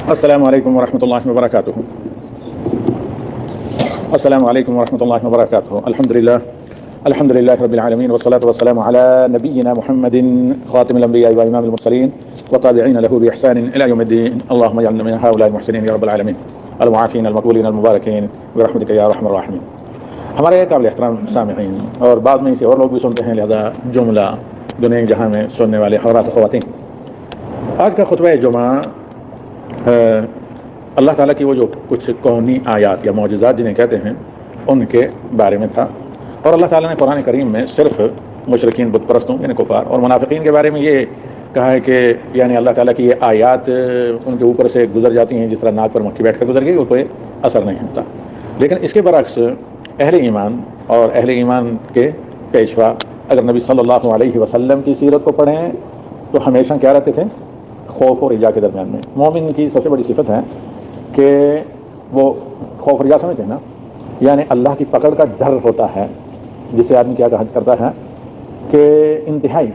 السلام علیکم ورحمۃ اللہ وبرکاتہ. السلام علیکم ورحمۃ اللہ وبرکاتہ. الحمد للہ رب العالمین والصلاة والسلام علی نبینا محمد خاتم الانبیاء وامام المرسلین وتابعین له باحسان الى یوم الدین. اللهم اجعلنا من هؤلاء المحسنین یا رب العالمین المعافین المقبولین المبارکین برحمتک یا ارحم الراحمین. ہمارے قابل احترام سامعین اور بعد میں اسے اور لوگ بھی سنتے ہیں، لہذا جملہ دنیا جہاں میں سننے والے حضرات و خواتین، آج کا خطبہ جمعہ اللہ تعالیٰ کی وہ جو کچھ کونی آیات یا معجزات جنہیں کہتے ہیں ان کے بارے میں تھا. اور اللہ تعالیٰ نے قرآن کریم میں صرف مشرکین بت پرستوں یعنی کفار اور منافقین کے بارے میں یہ کہا ہے کہ یعنی اللہ تعالیٰ کی یہ آیات ان کے اوپر سے گزر جاتی ہیں جس طرح ناک پر مکھی بیٹھ کر گزر گئی، ان کو اثر نہیں ہوتا. لیکن اس کے برعکس اہل ایمان اور اہل ایمان کے پیشوا اگر نبی صلی اللہ علیہ وسلم کی سیرت کو پڑھیں تو ہمیشہ کیا رہتے تھے؟ خوف اور رجا کے درمیان میں. مومن کی سب سے بڑی صفت ہے کہ وہ خوف رجا سمجھتے ہیں نا، یعنی اللہ کی پکڑ کا ڈر ہوتا ہے جسے آدمی کیا کرتا ہے کہ انتہائی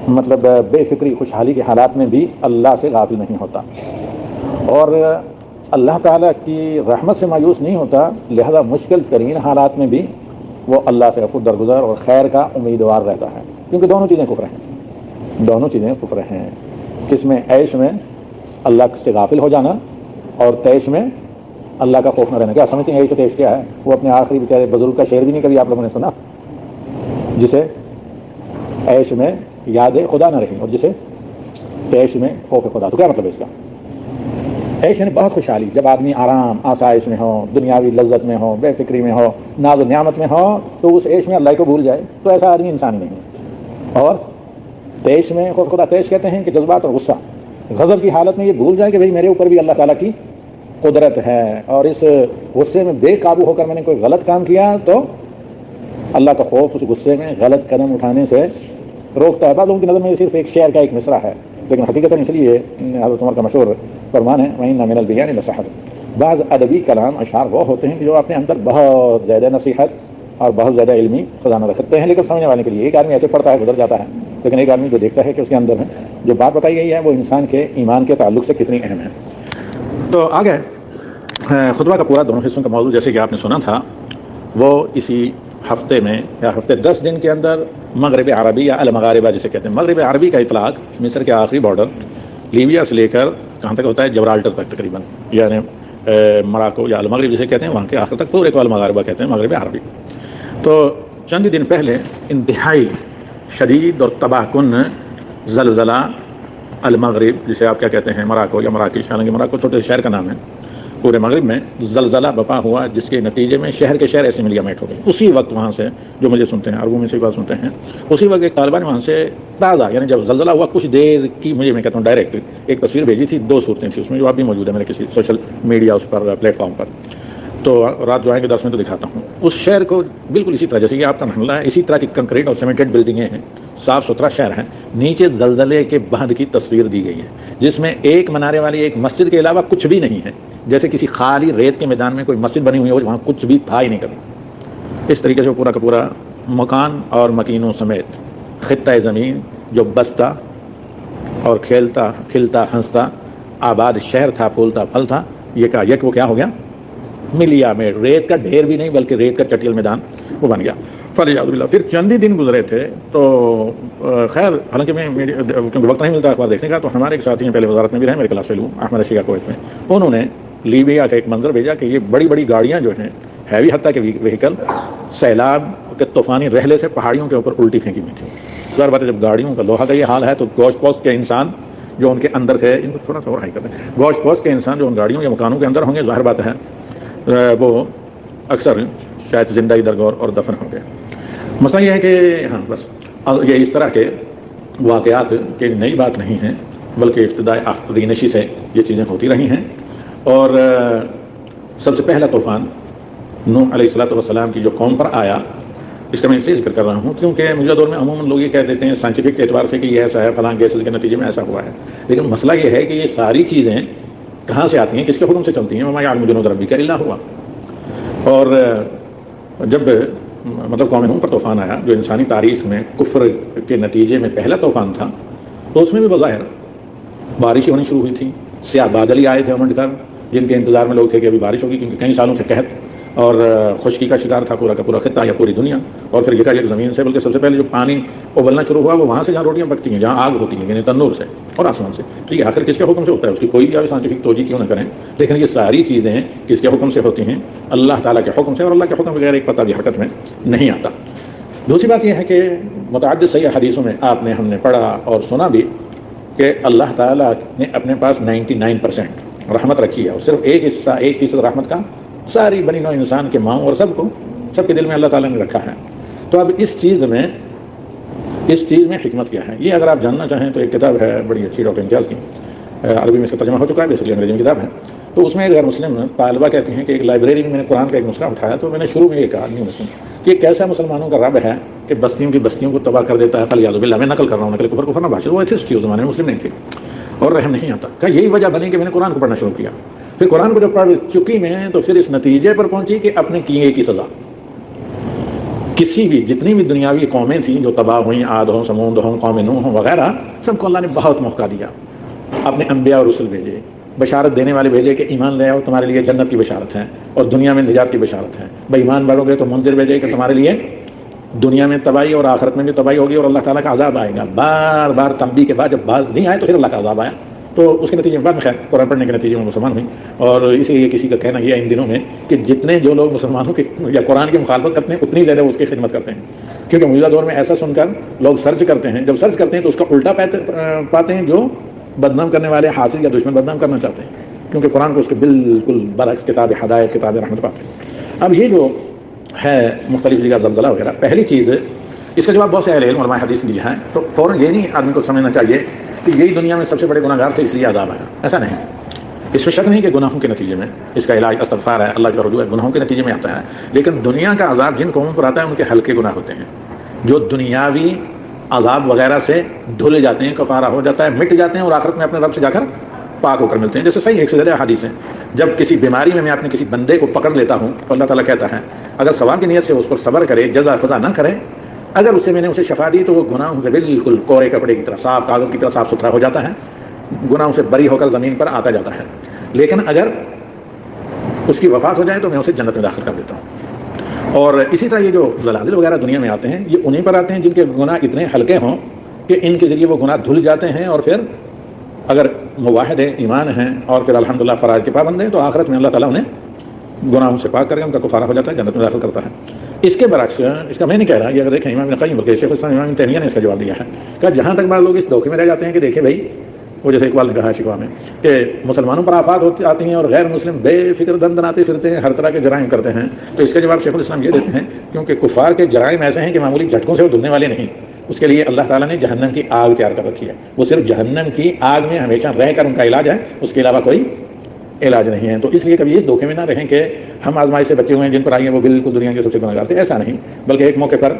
مطلب بے فکری خوشحالی کے حالات میں بھی اللہ سے غافل نہیں ہوتا اور اللہ تعالیٰ کی رحمت سے مایوس نہیں ہوتا، لہذا مشکل ترین حالات میں بھی وہ اللہ سے عفو درگزر اور خیر کا امیدوار رہتا ہے. کیونکہ دونوں چیزیں کفر ہیں. کس میں؟ عیش میں اللہ سے غافل ہو جانا اور تیش میں اللہ کا خوف نہ رہنا. کیا سمجھتے ہیں عیش و تیش کیا ہے؟ وہ اپنے آخری بیچارے بزرگ کا شعر بھی نہیں کبھی آپ لوگوں نے سنا، جسے عیش میں یاد خدا نہ رہی اور جسے تیش میں خوف خدا. تو کیا مطلب ہے اس کا؟ عیش یعنی بہت خوشحالی، جب آدمی آرام آسائش میں ہو، دنیاوی لذت میں ہو، بے فکری میں ہو، ناز و نعمت میں ہو، تو اس عیش میں اللہ کو بھول جائے تو ایسا آدمی انسان ہی نہیں ہے. اور تیش میں خوف خدا، تیش کہتے ہیں کہ جذبات اور غصہ، غضب کی حالت میں یہ بھول جائے کہ بھئی میرے اوپر بھی اللہ تعالیٰ کی قدرت ہے اور اس غصے میں بے قابو ہو کر میں نے کوئی غلط کام کیا تو اللہ کا خوف اس غصے میں غلط قدم اٹھانے سے روکتا ہے. بعض لوگوں کی نظر میں یہ صرف ایک شعر کا ایک مصرع ہے، لیکن حقیقتاً اس لیے حضرت عمر کا مشہور فرمان ہے وَإِنَّ مِنَ الْبِيَانِ لَسَحْرٌ. بعض ادبی کلام اشعار وہ ہوتے ہیں کہ جو اپنے اندر بہت زیادہ نصیحت اور بہت زیادہ علمی خزانہ رکھتے ہیں، لیکن سمجھنے والے کے لیے ایک آدمی ایسے پڑھتا ہے گزر جاتا ہے، لیکن ایک آدمی جو دیکھتا ہے کہ اس کے اندر ہے جو بات بتائی گئی ہے وہ انسان کے ایمان کے تعلق سے کتنی اہم ہے. تو آگے خطبہ کا پورا دونوں حصوں کا موضوع جیسے کہ آپ نے سنا تھا وہ اسی ہفتے میں یا ہفتے 10 دن کے اندر مغرب عربی یا المغاربہ جسے کہتے ہیں. مغرب عربی کا اطلاق مصر کے آخری بارڈر لیبیا سے لے کر کہاں تک ہوتا ہے؟ جبرالٹر تک تقریباً، یعنی مراکو یا المغرب جسے کہتے ہیں وہاں کے آخر تک پورے کو المغاربہ کہتے ہیں، مغرب عربی. تو چند دن پہلے انتہائی شدید اور تباہ کن زلزلہ المغرب جسے آپ کیا کہتے ہیں مراکو یا مراکش، حالانکہ مراکو چھوٹے شہر کا نام ہے، پورے مغرب میں زلزلہ بپا ہوا جس کے نتیجے میں شہر کے شہر ایسے ملیامٹ ہو گئے. اسی وقت وہاں سے جو مجھے سنتے ہیں عربوں میں سے بات سنتے ہیں، اسی وقت ایک طالبان وہاں سے تازہ یعنی جب زلزلہ ہوا کچھ دیر کی میں کہتا ہوں ڈائریکٹ ایک تصویر بھیجی تھی، 2 صورتیں تھیں اس میں جو آپ بھی موجود ہے میرے کسی سوشل میڈیا اس پر پلیٹ فارم پر، تو رات جو آئیں گے 10 میں تو دکھاتا ہوں. اس شہر کو بالکل اسی طرح جیسے کہ آپ کا محلہ ہے اسی طرح کی کنکریٹ اور سیمنٹڈ بلڈنگیں ہیں، صاف ستھرا شہر ہے. نیچے زلزلے کے بعد کی تصویر دی گئی ہے جس میں ایک منارے والی ایک مسجد کے علاوہ کچھ بھی نہیں ہے، جیسے کسی خالی ریت کے میدان میں کوئی مسجد بنی ہوئی ہو، وہاں کچھ بھی تھا ہی نہیں کبھی. اس طریقے سے پورا کا پورا مکان اور مکینوں سمیت خطہ زمین جو بستا اور کھیلتا کھلتا ہنستا آباد شہر تھا، پھولتا پھل تھا، یہ کا یک وہ کیا ہو گیا؟ ملیا میں ریت کا ڈھیر بھی نہیں بلکہ ریت کا چٹیل میدان وہ بن گیا. فریاد باللہ. پھر چند ہی دن گزرے تھے تو خیر حالانکہ میں کیونکہ وقت نہیں ملتا اخبار دیکھنے کا، تو ہمارے ایک ساتھی ہیں پہلے وزارت میں بھی رہے، میرے class fellow Ahmed Rashid Kuwait میں، انہوں نے لیبیا کا ایک منظر بھیجا کہ یہ بڑی بڑی گاڑیاں جو ہیں ہیوی حتیٰ کے وہیکل سیلاب کے طوفانی رحلے سے پہاڑیوں کے اوپر الٹی پھینکی ہوئی تھی. ظاہر بات ہے جب گاڑیوں کا لوہا کا یہ حال ہے تو گوشت پوست کے انسان جو ان کے اندر تھے، ان کو تھوڑا سا اور ہائی کرتے ہیں، گوشت پوست کے انسان جو ان گاڑیوں یا مکانوں کے اندر ہوں گے ظاہر بات ہے وہ اکثر شاید زندہ درگور اور دفن ہو گئے. مسئلہ یہ ہے کہ ہاں بس یہ اس طرح کے واقعات کی نئی بات نہیں ہیں بلکہ ابتدائی آخری نشی سے یہ چیزیں ہوتی رہی ہیں. اور سب سے پہلا طوفان نوح علیہ الصلوۃ والسلام کی جو قوم پر آیا، اس کا میں اس لیے ذکر کر رہا ہوں کیونکہ موجودہ دور میں عموماً لوگ یہ کہہ دیتے ہیں سائنٹیفک اعتبار سے کہ یہ ایسا ہے فلاں گیسز کے نتیجے میں ایسا ہوا ہے، لیکن مسئلہ یہ ہے کہ یہ ساری چیزیں کہاں سے آتی ہیں، کس کے حکم سے چلتی ہیں؟ وما یعلم جنود ربک الا هو. اور جب مطلب قوم نوح پر طوفان آیا جو انسانی تاریخ میں کفر کے نتیجے میں پہلا طوفان تھا، تو اس میں بھی بظاہر بارش ہونی شروع ہوئی تھی، سیاہ بادل ہی آئے تھے امنڈ کر، جن کے انتظار میں لوگ تھے کہ ابھی بارش ہوگی، کیونکہ کئی سالوں سے قحط اور خشکی کا شکار تھا پورا کا پورا خطہ یا پوری دنیا. اور پھر یکایک زمین سے، بلکہ سب سے پہلے جو پانی ابلنا شروع ہوا وہ وہاں سے جہاں روٹیاں پکتی ہیں، جہاں آگ ہوتی ہے، یعنی تندور سے اور آسمان سے. ٹھیک ہے، آخر کس کے حکم سے ہوتا ہے اس کی کوئی بھی سائنٹیفک توجہ کیوں نہ کریں، لیکن یہ ساری چیزیں کس کے حکم سے ہوتی ہیں؟ اللہ تعالیٰ کے حکم سے، اور اللہ کے حکم بغیر ایک پتہ بھی حرکت میں نہیں آتا. دوسری بات یہ ہے کہ متعدد صحیح حدیثوں میں آپ نے، ہم نے پڑھا اور سنا بھی کہ اللہ تعالیٰ نے اپنے پاس 99% رحمت رکھی ہے، اور صرف ایک حصہ 1% رحمت کا ساری بنی نوع انسان کے ماؤں اور سب کے دل میں اللہ تعالیٰ نے رکھا ہے. تو اب اس چیز میں حکمت کیا ہے، یہ اگر آپ جاننا چاہیں تو ایک کتاب ہے بڑی اچھی ڈاکٹر امتیاز کی، عربی میں اس کا ترجمہ ہو چکا ہے، بیسکلی انگریزی میں کتاب ہے. تو اس میں غیر مسلم طالبہ کہتی ہیں کہ ایک لائبریری میں نے قرآن کا ایک نسخہ اٹھایا، تو میں نے شروع میں یہ کہا نہیں مسلم کہ یہ کیسا مسلمانوں کا رب ہے کہ بستیوں کو تباہ کر دیتا ہے. فلیعوذ باللہ، میں نقل کر رہا ہوں، نقل کفر نہ بھاشا، وہ ایتھسٹ تھی اس زمانے میں، مسلم نہیں تھی اور رحم نہیں آتا. کہ یہی وجہ بنی کہ میں نے قرآن کو پڑھنا شروع کیا. پھر قرآن کو جب پڑھ چکی میں تو پھر اس نتیجے پر پہنچی کہ اپنے کیے کی سزا. کسی بھی جتنی بھی دنیاوی قومیں تھیں جو تباہ ہوئیں، عاد ہوں، سمود ہوں، قوم نوح ہوں وغیرہ، سب کو اللہ نے بہت موقع دیا. اپنے انبیاء اور رسل بھیجے، بشارت دینے والے بھیجے کہ ایمان لے آؤ، تمہارے لیے جنت کی بشارت ہے اور دنیا میں نجات کی بشارت ہے. بھائی ایمان بڑھو گے تو منذر بھیجے کہ تمہارے لیے دنیا میں تباہی اور آخرت میں بھی تباہی ہوگی اور اللہ تعالیٰ کا عذاب آئے گا. بار بار تنبیہ کے بعد جب باز نہیں آئے تو پھر اللہ کا عذاب آیا. تو اس کے نتیجے میں بعد میں خیر قرآن پڑھنے کے نتیجے میں مسلمان ہوئی. اور اسی لیے کسی کا کہنا یہ ہے ان دنوں میں کہ جتنے جو لوگ مسلمانوں کی یا قرآن کی مخالفت کرتے ہیں اتنی زیادہ اس کی خدمت کرتے ہیں. کیونکہ موجودہ دور میں ایسا سن کر لوگ سرچ کرتے ہیں، جب سرچ کرتے ہیں تو اس کا الٹا پاتے ہیں جو بدنام کرنے والے حاصل یا دشمن بدنام کرنا چاہتے ہیں، کیونکہ قرآن کو اس کے بالکل برعکس کتاب ہدایت، کتاب رحمت پاتے ہیں. اب یہ جو ہے مختلف جگہ زلزلہ وغیرہ، پہلی چیز اس کا جواب بہت سے اہل علم علماء حدیث دیا ہے. تو فوراً یہ نہیں آدمی کو سمجھنا چاہیے کہ یہی دنیا میں سب سے بڑے گناہ گار تھے اس لیے عذاب آیا، ایسا نہیں. اس میں شک نہیں کہ گناہوں کے نتیجے میں اس کا علاج استغفار ہے، اللہ کا رجوع ہے، گناہوں کے نتیجے میں آتا ہے. لیکن دنیا کا عذاب جن قوموں پر آتا ہے ان کے ہلکے گناہ ہوتے ہیں، جو دنیاوی عذاب وغیرہ سے دھلے جاتے ہیں، کفارہ ہو جاتا ہے، مٹ جاتے ہیں اور آخرت میں اپنے رب سے جا کر پاک ہو کر ملتے ہیں. جیسے صحیح ایک سے زیادہ حدیث ہیں، جب کسی بیماری میں اپنے کسی بندے کو پکڑ لیتا ہوں تو اللہ تعالیٰ کہتا ہے اگر ثواب کی نیت سے اس پر صبر کرے، جزا فضا نہ کرے، اگر میں نے اسے شفا دی تو وہ گناہوں سے بالکل کوڑے کپڑے کی طرح صاف، کاغذ کی طرح صاف ستھرا ہو جاتا ہے، گناہوں سے بری ہو کر زمین پر آتا جاتا ہے. لیکن اگر اس کی وفات ہو جائے تو میں اسے جنت میں داخل کر دیتا ہوں. اور اسی طرح یہ جو زلازل وغیرہ دنیا میں آتے ہیں یہ انہیں پر آتے ہیں جن کے گناہ اتنے ہلکے ہوں کہ ان کے ذریعے وہ گناہ دھل جاتے ہیں، اور پھر اگر موحد ہیں، ایمان ہیں اور پھر الحمدللہ فرائض کے پابند ہیں تو آخرت میں اللہ تعالیٰ انہیں گناہوں سے پاک کر کے ان کا کفارہ ہو جاتا ہے، جنت میں داخل کرتا ہے. اس کے برعکس، اس کا میں نہیں کہہ رہا، یہ اگر دیکھیں امام ابن قیم بلکہ شیخ الاسلام امام ابن تیمیہ نے اس کا جواب دیا ہے کہ جہاں تک بعض لوگ اس دھوکے میں رہ جاتے ہیں کہ دیکھیں بھائی، وہ جیسے اقبال نے کہا ہے شکوا میں کہ مسلمانوں پر آفات آتی ہیں اور غیر مسلم بے فکر دن دناتے پھرتے ہیں، ہر طرح کے جرائم کرتے ہیں. تو اس کا جواب شیخ الاسلام یہ دیتے ہیں کیونکہ کفار کے جرائم ایسے ہیں کہ معمولی جھٹکوں سے وہ دھلنے والے نہیں. اس کے لیے اللہ تعالیٰ نے جہنم کی آگ تیار کر رکھی ہے، وہ صرف جہنم کی آگ میں ہمیشہ رہ کر ان کا علاج ہے، اس کے علاوہ کوئی علاج نہیں ہے. تو اس لیے کبھی اس دھوکے میں نہ رہیں کہ ہم آزمائش سے بچے ہوئے ہیں، جن پر آئی ہیں وہ بالکل دنیا کے سب سے گناہ گار تھے، ایسا نہیں. بلکہ ایک موقع پر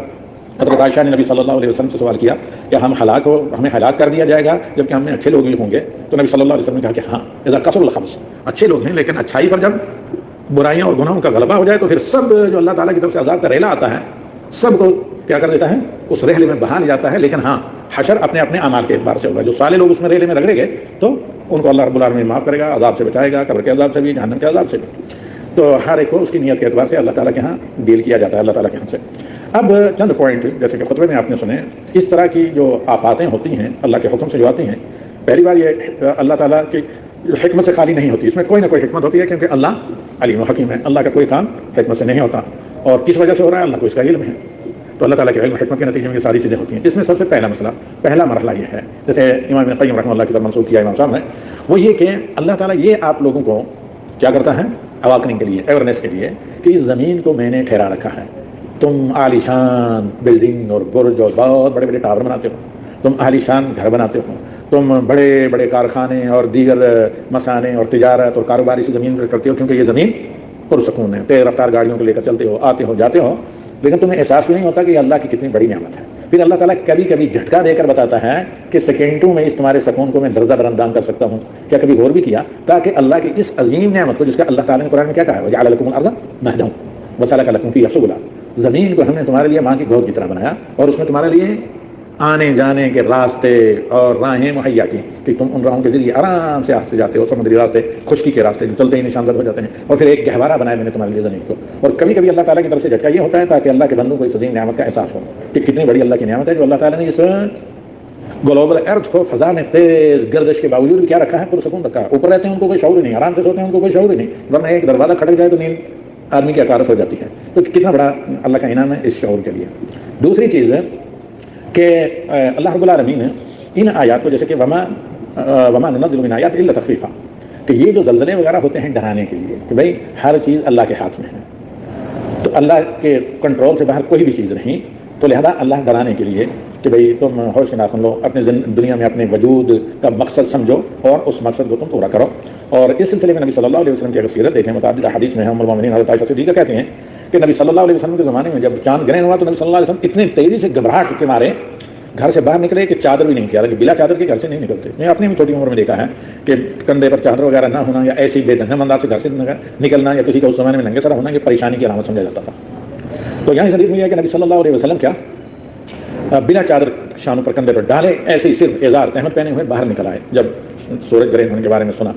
حضرت عائشہ نے نبی صلی اللہ علیہ وسلم سے سوال کیا کہ ہمیں ہلاک کر دیا جائے گا جبکہ ہم میں اچھے لوگ ہی ہوں گے؟ تو نبی صلی اللہ علیہ وسلم نے کہا کہ ہاں، اذا کثر الخبث، اچھے لوگ ہیں لیکن اچھائی پر جب برائیاں اور گناہوں کا غلبہ ہو جائے تو پھر سب جو اللہ تعالیٰ کی طرف سے عذاب کا ریلا آتا ہے سب کو کیا کر دیتا ہے، اس ریلے میں بہا لے جاتا ہے. لیکن ہاں، حشر اپنے اپنے اعمال کے اعتبار سے ہوگا. جو سالے لوگ اس میں ریلے میں رگڑے گئے تو ان کو اللہ رب العالمین معاف کرے گا، عذاب سے بچائے گا، قبر کے عذاب سے بھی، جہنم کے عذاب سے بھی. تو ہر ایک کو اس کی نیت کے اعتبار سے اللہ تعالیٰ کے ہاں ڈیل کیا جاتا ہے، اللہ تعالیٰ کے ہاں سے. اب چند پوائنٹ جیسے کہ خطبے میں آپ نے سنے، اس طرح کی جو آفاتیں ہوتی ہیں اللہ کے حکم سے جو آتی ہیں، پہلی بار یہ اللہ تعالیٰ کی حکمت سے خالی نہیں ہوتی، اس میں کوئی نہ کوئی حکمت ہوتی ہے کیونکہ اللہ علیم و حکیم ہے. اللہ کا کوئی کام حکمت سے نہیں ہوتا، اور کس وجہ سے ہو رہا ہے اللہ کو اس کا علم ہے. تو اللہ تعالیٰ کے علم و حکمت کے نتیجے میں یہ ساری چیزیں ہوتی ہیں. اس میں سب سے پہلا مرحلہ یہ ہے، جیسے امام ابن قیم رحمہ اللہ کی طرف منسوخ کیا امام صاحب نے، وہ یہ کہ اللہ تعالیٰ یہ آپ لوگوں کو کیا کرتا ہے، اواکننگ کے لیے، اویئرنیس کے لیے، کہ اس زمین کو میں نے ٹھہرا رکھا ہے. تم عالی شان بلڈنگ اور برج اور بہت بڑے بڑے ٹاور بناتے ہو، تم عالی شان گھر بناتے ہو، تم بڑے بڑے کارخانے اور دیگر مسانے اور تجارت اور کاروبار اسی زمین پر کرتے ہو کیونکہ یہ زمین پرسکون ہے. تیز رفتار گاڑیوں کو لے کر چلتے ہو، آتے ہو جاتے ہو، لیکن تمہیں احساس بھی نہیں ہوتا کہ یہ اللہ کی کتنی بڑی نعمت ہے. پھر اللہ تعالیٰ کبھی کبھی جھٹکا دے کر بتاتا ہے کہ سیکنڈوں میں اس تمہارے سکون کو میں درجہ برندان کر سکتا ہوں. کیا کبھی غور بھی کیا؟ تاکہ اللہ کی اس عظیم نعمت کو، جس کا اللہ تعالیٰ نے قرآن میں کیا کہا ہے، وَجَعَلَ لَكُمُ الْأَرْضَ مَهْدًا وَسَلَكَ لَكُمْ فِيهَا سُبُلًا، زمین کو ہم نے تمہارے لیے ماں کی گود کی طرح بنایا اور اس میں تمہارے لیے آنے جانے کے راستے اور راہیں مہیا کی کہ تم ان راہوں کے ذریعے آرام سے ہاتھ سے جاتے ہو، سمندری راستے، خشکی کے راستے جو چلتے ہی نشان زد ہو جاتے ہیں، اور پھر ایک گہوارہ بنایا میں نے تمہارے لیے زمین کو۔ اور کبھی کبھی اللہ تعالیٰ کی طرف سے جھٹکا یہ ہوتا ہے تاکہ اللہ کے بندوں کو اس عظیم نعمت کا احساس ہو کہ کتنی بڑی اللہ کی نعمت ہے جو اللہ تعالیٰ نے اس گلوبل ارتھ کو فضا میں تیز گردش کے باوجود بھی کیا رکھا ہے، پرسکون رکھا ہے۔ اوپر رہتے ہیں ان کو کوئی شعور ہی نہیں، آرام سے سوتے ہیں ان کو کوئی شعور ہی نہیں، ورنہ ایک دروازہ کھٹک جائے تو نیند آدمی کی اکارت ہو جاتی ہے۔ تو کتنا بڑا اللہ کا انعام ہے اس شعور کے لیے۔ دوسری چیز ہے کہ اللہ رب العالمین نے ان آیات کو، جیسے کہ وما ننزل من آیات الا تخفیفا، کہ یہ جو زلزلے وغیرہ ہوتے ہیں ڈرانے کے لیے کہ بھائی ہر چیز اللہ کے ہاتھ میں ہے، تو اللہ کے کنٹرول سے باہر کوئی بھی چیز نہیں، تو لہذا اللہ ڈرانے کے لیے کہ بھئی تم ہوش کے ناخن لو، اپنے دنیا میں اپنے وجود کا مقصد سمجھو اور اس مقصد کو تم پورا کرو۔ اور اس سلسلے میں نبی صلی اللہ علیہ وسلم کی اگر سیرت دیکھیں، متعدد حدیث میں ام المومنین حضرت عائشہ صدیقہ کہتے ہیں کہ نبی صلی اللہ علیہ وسلم کے زمانے میں جب چاند گرہن ہوا تو نبی صلی اللہ علیہ وسلم اتنی تیزی سے گھبراہٹ کے مارے گھر سے باہر نکلے کہ چادر بھی نہیں تھی، حالانکہ بلا چادر کے گھر سے نہیں نکلتے۔ میں اپنی چھوٹی عمر میں دیکھا ہے کہ کندھے پر چادر وغیرہ نہ ہونا یا ایسے ہی بے دھنم انداز سے گھر سے نکلنا یا کسی کا اس زمانے میں ننگے سر ہونا یہ پریشانی کی علامت سمجھا جاتا تھا۔ تو یہاں حدیث میں یہ ہے کہ نبی صلی اللہ علیہ وسلم کیا بنا چادر شانوں پر کندھے پر ڈالے ایسے ہی صرف ازار تہمت پہنے ہوئے باہر نکل آئے۔ جب سورج گرہن ہونے کے بارے میں سنا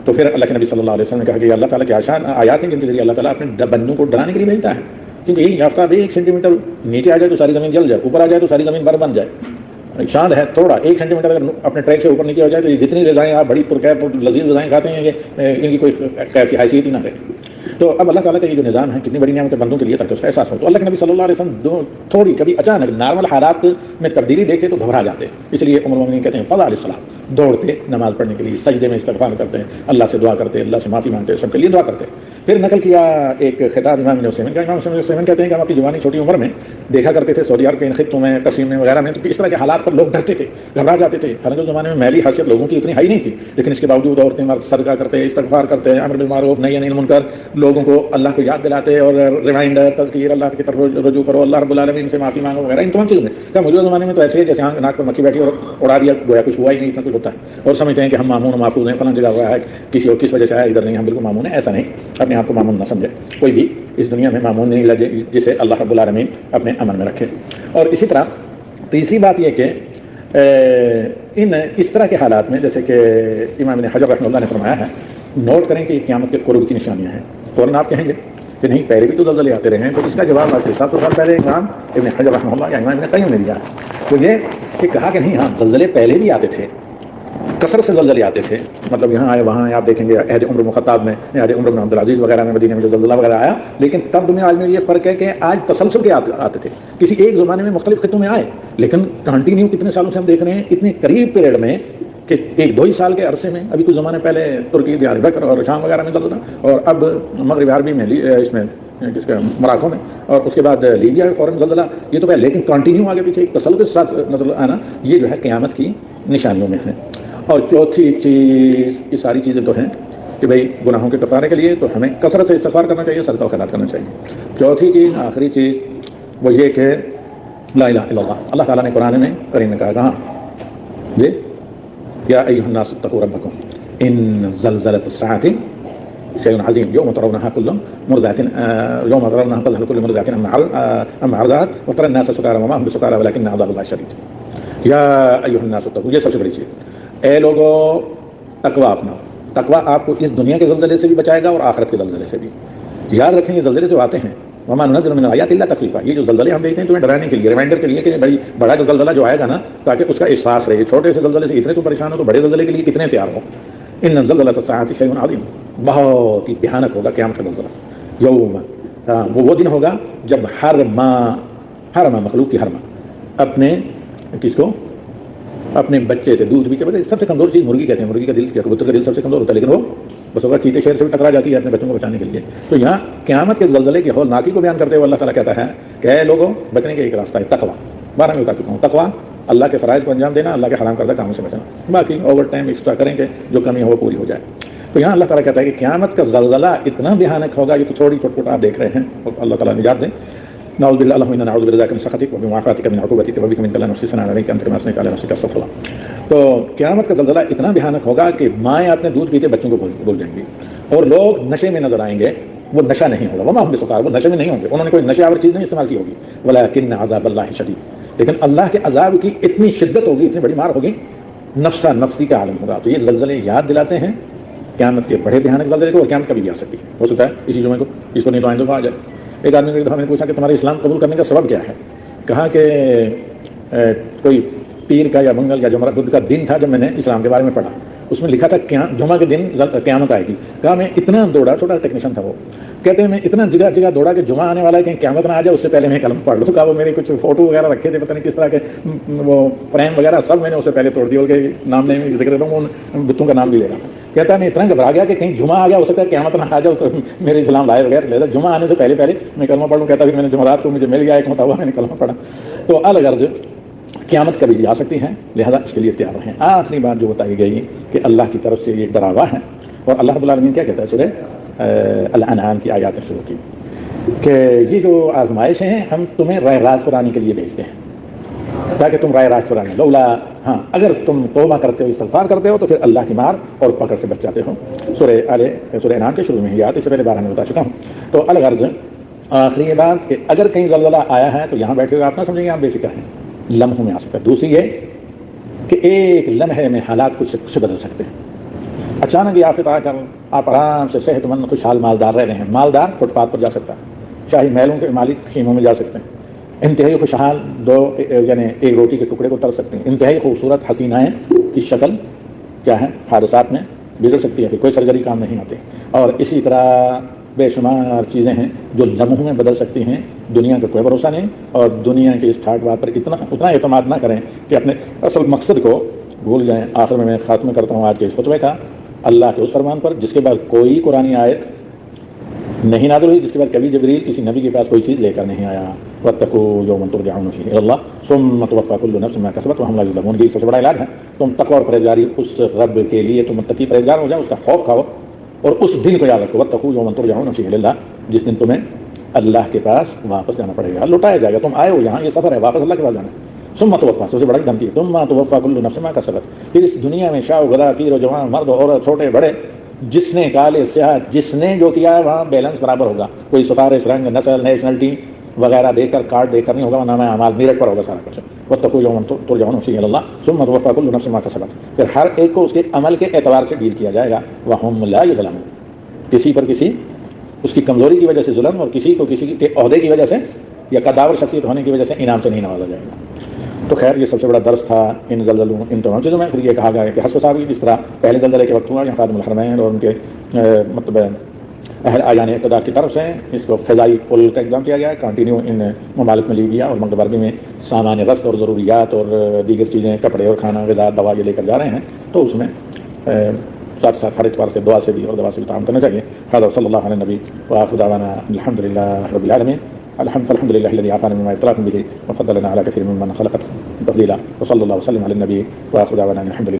تو پھر اللہ کے نبی صلی اللہ علیہ وسلم نے کہا کہ اللہ تعالیٰ کے آیات ہیں جن کے ذریعے اللہ تعالیٰ اپنے بندوں کو ڈرانے کے لیے بھیجتا ہے، کیونکہ یہی آفتاب 1 سینٹی میٹر نیچے آ جائے تو ساری زمین جل جائے، اوپر آ جائے تو ساری زمین برف بن جائے۔ چاند ہے تھوڑا 1 سینٹی میٹر اگر اپنے ٹریک سے اوپر نیچے ہو جائے تو یہ جتنی غذائیں آپ بڑی پرکیف لذیذ غذائیں کھاتے ہیں یہ ان کی کوئی کیفی حیثیت ہی نہ رہے۔ تو اب اللہ تعالیٰ کا یہ جو نظام ہے کتنی بڑی نعمت ہے بندوں کے لیے تاکہ اس کا احساس ہو۔ تو اللہ کے نبی صلی اللہ علیہ وسلم تھوڑی کبھی اچانک نارمل حالات میں تبدیلی دیکھتے تو گھبرا جاتے، اس لیے ام المومنین کہتے ہیں فضا علیہ السلام دوڑتے نماز پڑھنے کے لیے، سجدے میں استغفار کرتے ہیں، اللہ سے دعا کرتے، اللہ سے معافی مانگتے، سب کے لیے دعا کرتے۔ پھر نقل کیا ایک خطاب امام ابن عثیمین کا۔ امام ابن عثیمین کہتے ہیں کہ ہم اپنی جوانی چھوٹی عمر میں دیکھا کرتے تھے سعودی عرب کے ان خطوں میں، قصیم میں وغیرہ میں، تو اس طرح کے حالات پر لوگ ڈرتے تھے، گھبرا جاتے تھے۔ حالانکہ اس زمانے میں میلی حیثیت لوگوں کی اتنی ہائی نہیں تھی، لیکن اس کے باوجود عورتیں مرد صدقہ کرتے، استغفار کرتے، امر بالمعروف نہی عن المنکر، لوگوں کو اللہ کو یاد دلاتے اور ریمائنڈر تذکیر اللہ کی طرف رجوع کرو، اللہ رب العالمین سے معافی مانگو وغیرہ، ان تمام چیزوں میں کہ موجودہ زمانے میں تو ایسے ہی جیسے ناک پر مکھی بیٹھی اور اڑا دیا، گویا کچھ ہوا ہی نہیں، اتنا کچھ ہوتا ہے، اور سمجھتے ہیں کہ ہم مامون و محفوظ ہیں، فلاں جگہ ہوا ہے، کسی اور کس وجہ سے آیا ادھر نہیں، ہم بالکل مامون ہیں۔ ایسا نہیں، اپنے آپ کو مامون نہ سمجھے، کوئی بھی اس دنیا میں مامون نہیں لگے جسے اللہ رب العالمین اپنے امن میں رکھے۔ اور اسی طرح تیسری بات یہ کہ اس طرح کے حالات میں جیسے کہ امام ابن حجر رحمہ اللہ نے فرمایا ہے، نوٹ کریں کہ یہ قیامت کے قرب کی نشانیاں ہیں۔ فوراً آپ کہیں گے کہ نہیں پہلے بھی تو زلزلے آتے رہے ہیں، تو اس کا جواب آج سے 700 سال پہلے امام ابن حجر رحمہ اللہ یا امام ابن قیم نے دیا ہے۔ تو یہ کہ کہا کہ نہیں ہاں زلزلے پہلے بھی آتے تھے، کثرت سے زلزلے آتے تھے، مطلب یہاں آئے وہاں آئے، آپ دیکھیں گے عہد عمر بن خطاب میں، عہد عمر بن عبدالعزیز وغیرہ میں، مدینہ میں جو زلزلہ وغیرہ آیا، لیکن تب دنیا آج میں یہ فرق ہے کہ آج تسلسل کے آتے تھے، کسی ایک زمانے میں مختلف خطوں میں آئے، لیکن کنٹینیو کتنے سالوں سے ہم دیکھ رہے ہیں، اتنے قریب پیریڈ میں کہ 1-2 سال کے عرصے میں، ابھی کچھ زمانے پہلے ترکی دیار بکر اور شام وغیرہ میں زلزلہ، اور اب مغرب عربی میں اس میں جس کا مراکو میں، اور اس کے بعد لیبیا میں فوراً زلزلہ، یہ تو پہلے، لیکن کنٹینیو آگے پیچھے ایک تسلسل کے ساتھ نظر آنا یہ جو ہے قیامت کی نشانیوں میں ہے۔ اور چوتھی چیز، یہ ساری چیزیں تو ہیں کہ بھئی گناہوں کے کفارے کے لیے تو ہمیں کثرت سے استغفار کرنا چاہیے، صدقہ و خیرات کرنا چاہیے۔ چوتھی چیز، آخری چیز وہ یہ کہ لا الہ الا اللہ، اللہ تعالیٰ نے قرآن میں کریم میں کہا کہاں جی یا ایھا الناس اتقوا ربکم ان زلزلۃ الساعۃ شیء عظیم یوم ترونها کل مرضعۃ یوم ترونها تذهل كل مرضعۃ عما ارضعت وترى الناس سکارى وما هم بسکارى ولكن عذاب الله شدید۔ یا ایھا الناس اتقوا، یہ سب سے بڑی چیز، اے لوگوں تقویٰ اپنا، تقویٰ آپ کو اس دنیا کے زلزلے سے بھی بچائے گا اور آخرت کے زلزلے سے بھی۔ یاد رکھیں یہ زلزلے جو آتے ہیں وما ننزل من الآیات الا تخفیفا، یہ جو زلزلے ہم دیکھتے ہیں تمہیں ڈرانے کے لیے، ریمائنڈر کے لیے کہ بڑا جو زلزلہ جو آئے گا نا تاکہ اس کا احساس رہے، چھوٹے سے زلزلے سے اتنے تو پریشان ہو تو بڑے زلزلے کے لیے کتنے تیار ہو۔ ان زلزلۃ الساعۃ شیء عظیم، بہت ہی بھیانک ہوگا قیامت کا زلزلہ۔ یوم، وہ دن ہوگا جب ہر ماں مخلوق کی ہر ماں اپنے کس کو اپنے بچے سے دودھ بھی چاہتے، سب سے کمزور چیز مرغی کہتے ہیں، مرغی کا دل، کبوتر کا دل سب سے کمزور ہوتا ہے، لیکن وہ بس ہوگا چیتے شیر سے بھی ٹکرا جاتی ہے اپنے بچوں کو بچانے کے لیے۔ تو یہاں قیامت کے زلزلے کی ہولناکی کو بیان کرتے ہوئے اللہ تعالیٰ کہتا ہے کہ اے لوگوں بچنے کا ایک راستہ ہے تقویٰ، 12 میں بتا چکا ہوں، تقویٰ اللہ کے فرائض کو انجام دینا، اللہ کے حرام کردہ کاموں سے بچنا، باقی اوور ٹائم ایکسٹرا کریں کہ جو کمی ہو وہ پوری ہو جائے۔ تو یہاں اللہ تعالیٰ کہتا ہے کہ قیامت کا زلزلہ اتنا بھیانک ہوگا، یہ تو تھوڑی چھوٹ چھوٹ آپ دیکھ رہے ہیں، اور اللہ تعالیٰ نجات دیں۔ نعوذ باللہ اللہم انا نعوذ برضاک من سخطک وبمعافاتک من عقوبتک وبک منک لا نحصی ثناء علیک انت کما اثنیت علی نفسک استغفر اللہ۔ تو قیامت کا زلزلہ اتنا بھیانک ہوگا کہ مائیں اپنے دودھ پیتے بچوں کو بھول جائیں گی، اور لوگ نشے میں نظر آئیں گے، وہ نشہ نہیں ہوگا، وما ہم بسکار، وہ نشے میں نہیں ہوں گے، انہوں نے کوئی نشہ آور چیز نہیں استعمال کی ہوگی، ولکن عذاب اللہ شدید، لیکن اللہ کے عذاب کی اتنی شدت ہوگی، اتنی بڑی مار ہوگی، نفسا نفسی کا عالم ہوگا. تو یہ زلزلے یاد دلاتے ہیں قیامت کے بڑے بھیانک زلزلے کو، اور قیامت کبھی بھی آ سکتی ہے. ہو سکتا ہے اسی جمعے کو، اس کو نہیں تو آئندہ کو آ جائے. ایک آدمی نے ہمیں پوچھا کہ تمہارے اسلام قبول کرنے کا سبب کیا ہے؟ کہا کہ کوئی پیر کا یا منگل یا جمعہ بدھ کا دن تھا جب میں نے اسلام کے بارے میں پڑھا، اس میں لکھا تھا جمعہ کے دن قیامت آئے گی. کہا میں اتنا دوڑا، چھوٹا ٹیکنیشین تھا وہ، کہتے ہیں میں اتنا جگہ دوڑا کہ جمعہ آنے والا ہے، کہیں قیامت نہ آ جائے اس سے پہلے میں کلمہ پڑھ لوں. کہا وہ میرے کچھ فوٹو وغیرہ رکھے تھے، پتہ نہیں کس طرح کے وہ فریم وغیرہ، سب میں نے اس سے پہلے توڑ دیا. کہ نام نہیں ذکر کروں، ان بتوں کا نام بھی لے رہا تھا. کہتا ہے میں اتنا گھبرا گیا کہ کہیں جمعہ آ گیا، ہو سکتا ہے قیامت نہ آ جائے، میرے اسلام لائے وغیرہ لے جمعہ آنے سے پہلے میں کلمہ پڑھ لوں. کہتا پھر میں نے جمعرات کو مجھے مل گیا ایک متوا، میں نے کلمہ پڑھا. تو الغرض قیامت کبھی بھی آ سکتی ہے، لہذا اس کے لیے تیار رہیں. آخری بات جو بتائی گئی کہ اللہ کی طرف سے یہ ڈراوا ہے، اور اللہ رب العالمین کیا کہتا ہے سورہ الانعام کی آیات شروع کی کہ یہ جو آزمائشیں ہیں ہم تمہیں رائے راست پر آنے کے لیے بھیجتے ہیں تاکہ تم رائے راست پر آنے. لولا، ہاں اگر تم توبہ کرتے ہو، استغفار کرتے ہو تو پھر اللہ کی مار اور پکڑ سے بچ جاتے ہو. سورہ انعام کے شروع میں ہی آیات، اس سے پہلے 12 میں بتا چکا ہوں. تو الغرض آخری یہ بات کہ اگر کہیں زلزلہ آیا ہے تو یہاں بیٹھے ہوئے آپ نہ سمجھیں گے آپ بے فکر ہیں، لمحوں میں آ سکتا ہے. دوسری یہ کہ ایک لمحے میں حالات کچھ بدل سکتے ہیں. اچانک یہ آفت آ کر آپ آرام سے صحت مند خوشحال مالدار رہ رہے ہیں. مالدار فٹ پاتھ پر جا سکتا ہے، شاہی محلوں کے مالک خیموں میں جا سکتے ہیں، انتہائی خوشحال یعنی ایک روٹی کے ٹکڑے کو تر سکتے ہیں. انتہائی خوبصورت حسینائیں کی شکل کیا ہے حادثات میں بگڑ سکتی ہے، پھر کوئی سرجری کام نہیں آتی. اور اسی طرح بے شمار چیزیں ہیں جو لمحوں میں بدل سکتی ہیں. دنیا کا کوئی بھروسہ نہیں، اور دنیا کے اس ٹھاٹ بات پر اتنا اعتماد نہ کریں کہ اپنے اصل مقصد کو بھول جائیں. آخر میں خاتمہ کرتا ہوں آج کے اس خطبے کا اللہ کے اس فرمان پر جس کے بعد کوئی قرآنی آیت نہیں نازل ہوئی، جس کے بعد کبھی جبریل کسی نبی کے پاس کوئی چیز لے کر نہیں آیا. واتقوا یوما ترجعون فیہ الی اللہ ثم توفی کل نفس ما کسبت وهم لا یظلمون. یہ سب سے بڑا علاج ہے. تم تقوی اور پرہیزگاری اس رب کے لیے تم متقی پرہیزگار ہو جاؤ، اس کا خوف کھاؤ، اور اس دن کو یاد رکھو. واتقوا یوما ترجعون فیہ الی اللہ، جس دن تمہیں اللہ کے پاس واپس جانا پڑے گا، لوٹایا جائے گا. تم آئے ہو یہاں، یہ سفر ہے، واپس اللہ کے پاس جانا ہے. ثم توفی، سب سے بڑی دھمکی ہے، ثم توفی کل نفس ما کسبت. پھر اس دنیا میں شاہ و گدا، پیر و جوان، مرد و عورت، چھوٹے بڑے، جس نے کالے سیاہ، جس نے جو کیا ہے وہاں بیلنس برابر ہوگا. کوئی سفارش، رنگ، نسل، نیشنلٹی وغیرہ دے کر، کارڈ دے کر نہیں ہوگا، نام اعمال میرٹ پر ہوگا سارا کچھ. واتقوا یوما ترجعون فیہ الی اللہ ثم توفی کل نفس ما کسبت. پھر ہر ایک کو اس کے عمل کے اعتبار سے ڈیل کیا جائے گا. وہم لا یظلمون. کسی پر کسی اس کی کمزوری کی وجہ سے ظلم، اور کسی کو کسی کے عہدے کی وجہ سے یا قداور شخصیت ہونے کی وجہ سے انعام سے نہیں نوازا جائے گا. تو خیر یہ سب سے بڑا درس تھا ان زلزلوں، ان تمام چیزوں میں. پھر یہ کہا گیا ہے کہ حسب صاحب جس طرح پہلے زلزلے کے وقت ہوا، یا خادم الحرمین اور ان کے مطلب اہل آیان اقتدار کی طرف سے اس کو فضائی پل کا اقدام کیا گیا ہے. کنٹینیو ان ممالک میں لیبیا اور مغرب عربی میں سامان رسد اور ضروریات اور دیگر چیزیں، کپڑے اور کھانا، غذا، دوا یہ لے کر جا رہے ہیں. تو اس میں ساتھ ساتھ ہر اعتبار سے دعا سے بھی اور دوا سے بھی تعاون کرنا چاہیے. حاضر صلی اللہ علیہ نبی وآخر دعوانا الحمد للہ رب العالمین. الحمد لله الذي عافانا مما ابتلاكم به وفضلنا على كثير ممن خلق تفضيلا. وصلى الله وسلم على النبي وآخر دعوانا الحمد لله.